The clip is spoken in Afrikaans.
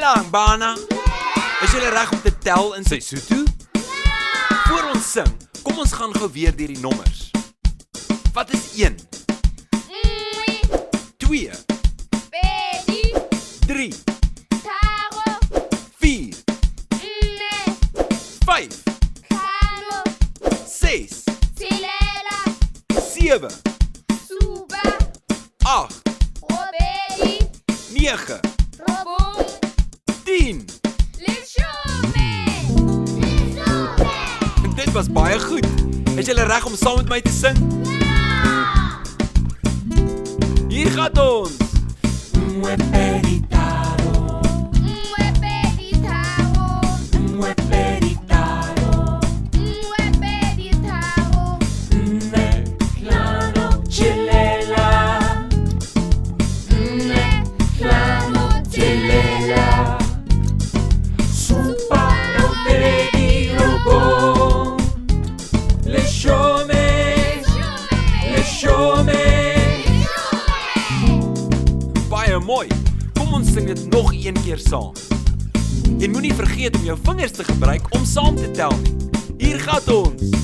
Dumelang, bana. Is julle reg om te tel in Sesotho? Voor ons sing, kom ons gaan gou weer deur die nommers. Wat is 1? 2, 3, 4, 5, 6, 7, 8, 9, 10. Dit was baie goed. Is julle reg om saam met my te sing? Hier gaan ons. Baie mooi. Kom ons sing dit nog een keer saam. En moenie vergeet om jou vingers te gebruik om saam te tel nie. Hier gaan ons.